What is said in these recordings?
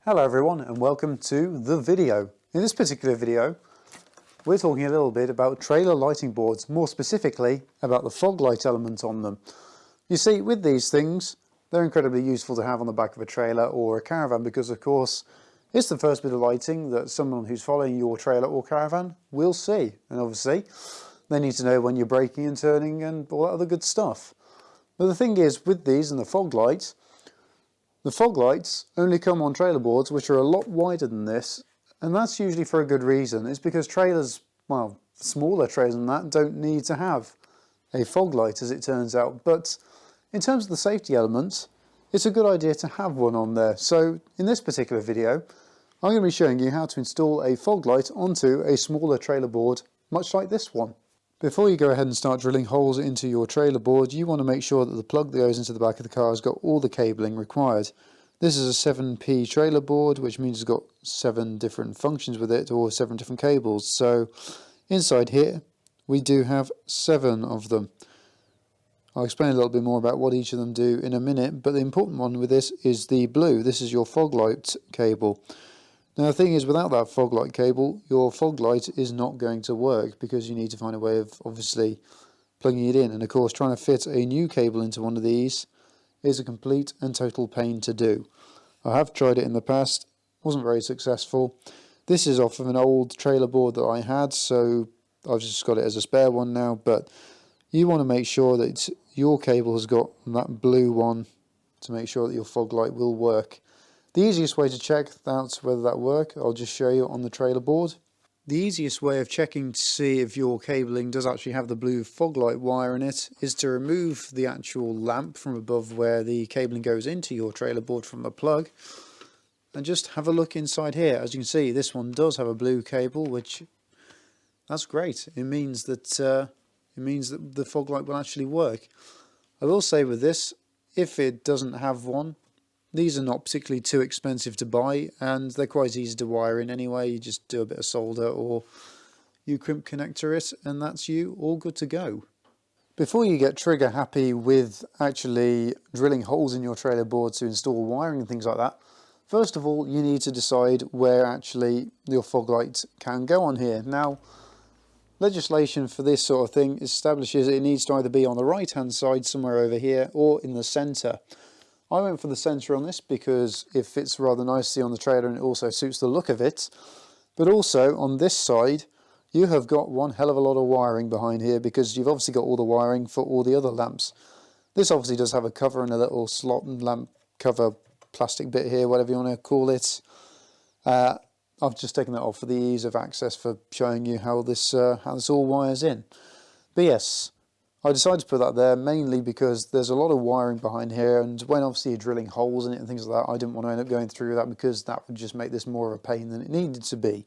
Hello everyone and welcome to the video. In this particular video we're talking a little bit about trailer lighting boards, more specifically about the fog light element on them. You see, with these things they're incredibly useful to have on the back of a trailer or a caravan because of course it's the first bit of lighting that someone who's following your trailer or caravan will see, and obviously they need to know when you're braking and turning and all that other good stuff. But the thing is, with these and the fog lights only come on trailer boards which are a lot wider than this, and that's usually for a good reason. It's because trailers, well, smaller trailers than that don't need to have a fog light as it turns out, but in terms of the safety elements it's a good idea to have one on there. So in this particular video I'm going to be showing you how to install a fog light onto a smaller trailer board much like this one. Before you go ahead and start drilling holes into your trailer board, you want to make sure that the plug that goes into the back of the car has got all the cabling required. This is a 7P trailer board, which means it's got 7 different functions with it, or 7 different cables. So inside here we do have 7 of them. I'll explain a little bit more about what each of them do in a minute, but the important one with this is the blue. This is your fog light cable. Now the thing is, without that fog light cable, your fog light is not going to work because you need to find a way of obviously plugging it in, and of course trying to fit a new cable into one of these is a complete and total pain to do. I have tried it in the past, wasn't very successful. This is off of an old trailer board that I had, so I've just got it as a spare one now, but you want to make sure that your cable has got that blue one to make sure that your fog light will work. The easiest way to check out whether that works, I'll just show you on the trailer board. The easiest way of checking to see if your cabling does actually have the blue fog light wire in it is to remove the actual lamp from above where the cabling goes into your trailer board from the plug, and just have a look inside here. As you can see, this one does have a blue cable, which that's great. It means that the fog light will actually work. I will say with this, if it doesn't have one, these are not particularly too expensive to buy, and they're quite easy to wire in anyway. You just do a bit of solder or you crimp connector it, and that's you all good to go. Before you get trigger happy with actually drilling holes in your trailer board to install wiring and things like that, first of all you need to decide where actually your fog light can go on here. Now, legislation for this sort of thing establishes it needs to either be on the right hand side somewhere over here or in the centre. I went for the centre on this because it fits rather nicely on the trailer and it also suits the look of it. But also on this side you have got one hell of a lot of wiring behind here, because you've obviously got all the wiring for all the other lamps. This obviously does have a cover and a little slot and lamp cover plastic bit here, whatever you want to call it. I've just taken that off for the ease of access for showing you how this all wires in. But yes, I decided to put that there mainly because there's a lot of wiring behind here, and when obviously you're drilling holes in it and things like that, I didn't want to end up going through that because that would just make this more of a pain than it needed to be.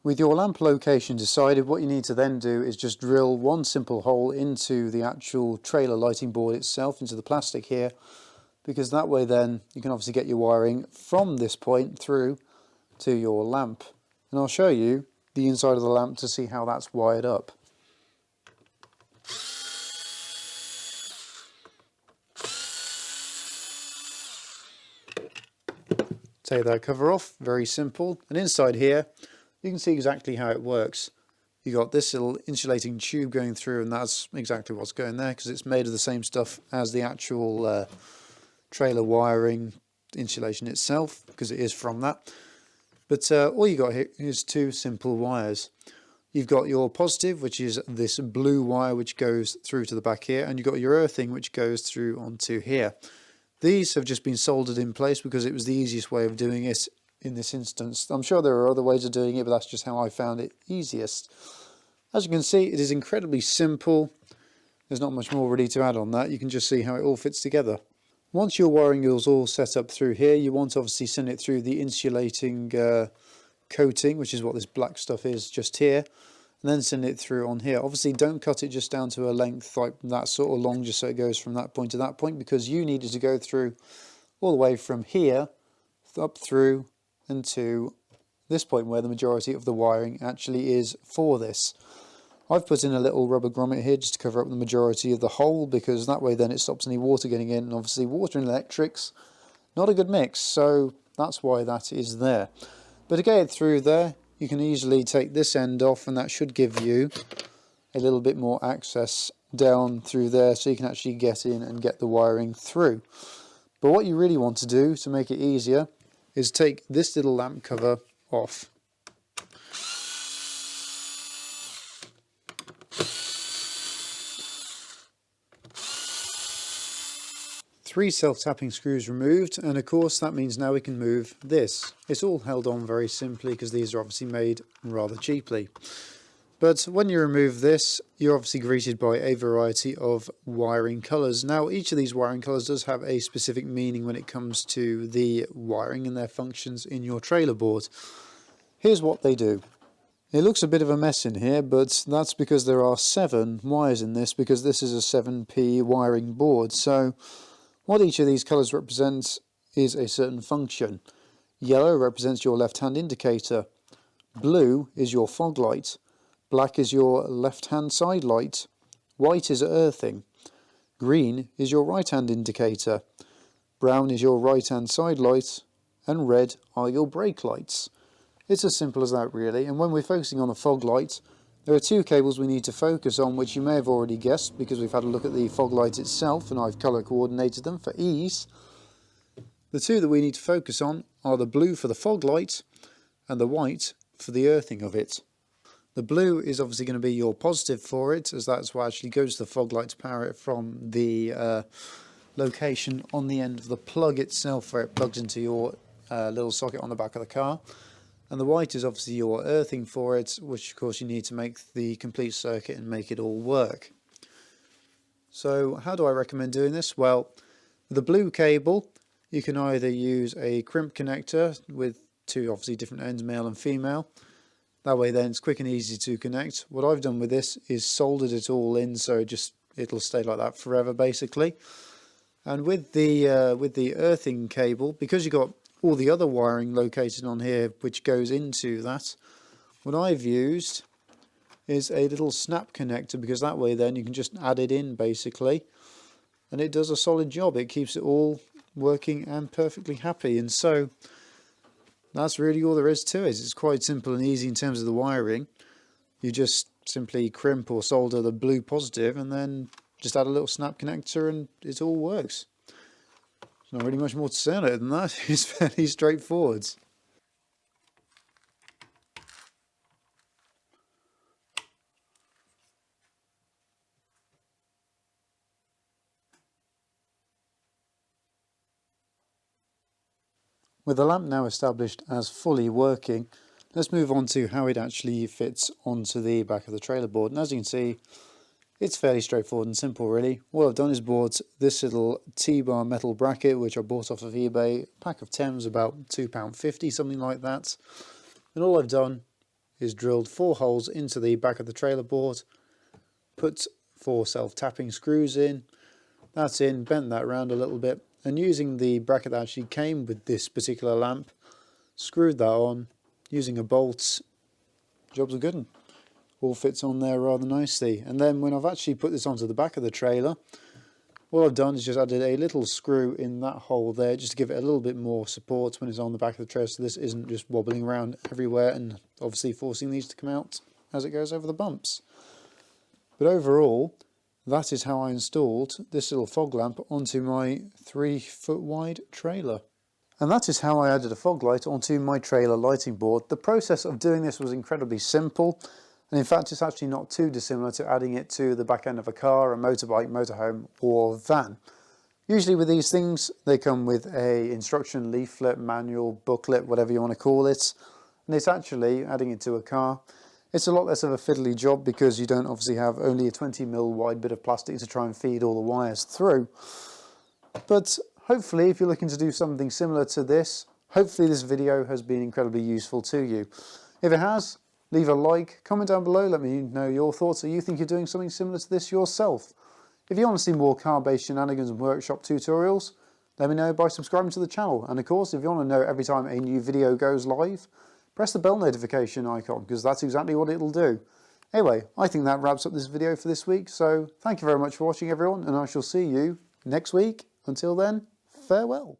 With your lamp location decided, what you need to then do is just drill one simple hole into the actual trailer lighting board itself, into the plastic here, because that way then you can obviously get your wiring from this point through to your lamp. And I'll show you the inside of the lamp to see how that's wired up. Take that cover off, very simple, and inside here you can see exactly how it works. You got this little insulating tube going through, and that's exactly what's going there because it's made of the same stuff as the actual trailer wiring insulation itself, because it is from that. But all you got here is 2 simple wires. You've got your positive, which is this blue wire which goes through to the back here, and you've got your earthing which goes through onto here. These have just been soldered in place because it was the easiest way of doing it in this instance. I'm sure there are other ways of doing it, but that's just how I found it easiest. As you can see, it is incredibly simple. There's not much more really to add on that. You can just see how it all fits together. Once your wiring is all set up through here, you want to obviously send it through the insulating coating, which is what this black stuff is just here, and then send it through on here. Obviously don't cut it just down to a length like that sort of long, just so it goes from that point to that point, because you need it to go through all the way from here up through and to this point where the majority of the wiring actually is for this. I've put in a little rubber grommet here just to cover up the majority of the hole, because that way then it stops any water getting in, and obviously water and electrics, not a good mix, so that's why that is there. But to get it through there, you can easily take this end off, and that should give you a little bit more access down through there, so you can actually get in and get the wiring through. But what you really want to do to make it easier is take this little lamp cover off. Three self-tapping screws removed, and of course that means now we can move this. It's all held on very simply because these are obviously made rather cheaply. But when you remove this, you're obviously greeted by a variety of wiring colours. Now each of these wiring colours does have a specific meaning when it comes to the wiring and their functions in your trailer board. Here's what they do. It looks a bit of a mess in here, but that's because there are 7 wires in this, because this is a 7P wiring board. So what each of these colours represents is a certain function. Yellow represents your left-hand indicator. Blue is your fog light. Black is your left-hand side light. White is earthing. Green is your right-hand indicator. Brown is your right-hand side light. And red are your brake lights. It's as simple as that really, and when we're focusing on the fog light, there are 2 cables we need to focus on, which you may have already guessed because we've had a look at the fog light itself and I've colour coordinated them for ease. The 2 that we need to focus on are the blue for the fog light and the white for the earthing of it. The blue is obviously going to be your positive for it, as that's what actually goes to the fog light to power it from the location on the end of the plug itself, where it plugs into your little socket on the back of the car. And the white is obviously your earthing for it, which of course you need to make the complete circuit and make it all work. So how do I recommend doing this? Well, with the blue cable, you can either use a crimp connector with 2 obviously different ends, male and female. That way then it's quick and easy to connect. What I've done with this is soldered it all in, so it'll stay like that forever basically. And with the earthing cable, because you've got all the other wiring located on here which goes into that, what I've used is a little snap connector, because that way then you can just add it in basically, and it does a solid job. It keeps it all working and perfectly happy. And so that's really all there is to it. It's quite simple and easy in terms of the wiring. You just simply crimp or solder the blue positive and then just add a little snap connector and it all works. Not really much more to say on it than that. It's fairly straightforward. With the lamp now established as fully working, let's move on to how it actually fits onto the back of the trailer board. And as you can see, it's fairly straightforward and simple really. What I've done is bought this little T-bar metal bracket, which I bought off of eBay. A pack of 10 was about £2.50, something like that. And all I've done is drilled 4 holes into the back of the trailer board, put 4 self-tapping screws in. That's in, bent that around a little bit, and using the bracket that actually came with this particular lamp, screwed that on using a bolt. Job's a good one. All fits on there rather nicely. And then when I've actually put this onto the back of the trailer, what I've done is just added a little screw in that hole there, just to give it a little bit more support when it's on the back of the trailer, so this isn't just wobbling around everywhere and obviously forcing these to come out as it goes over the bumps. But overall, that is how I installed this little fog lamp onto my 3-foot wide trailer. And that is how I added a fog light onto my trailer lighting board. The process of doing this was incredibly simple. And in fact, it's actually not too dissimilar to adding it to the back end of a car, a motorbike, motorhome, or van. Usually with these things, they come with a instruction leaflet, manual, booklet, whatever you want to call it. And it's actually, adding it to a car, it's a lot less of a fiddly job, because you don't obviously have only a 20mm wide bit of plastic to try and feed all the wires through. But hopefully, if you're looking to do something similar to this, hopefully this video has been incredibly useful to you. If it has, leave a like, comment down below, let me know your thoughts. Do you think you're doing something similar to this yourself? If you want to see more car-based shenanigans and workshop tutorials, let me know by subscribing to the channel. And of course, if you want to know every time a new video goes live, press the bell notification icon, because that's exactly what it'll do. Anyway, I think that wraps up this video for this week, so thank you very much for watching everyone, and I shall see you next week. Until then, farewell.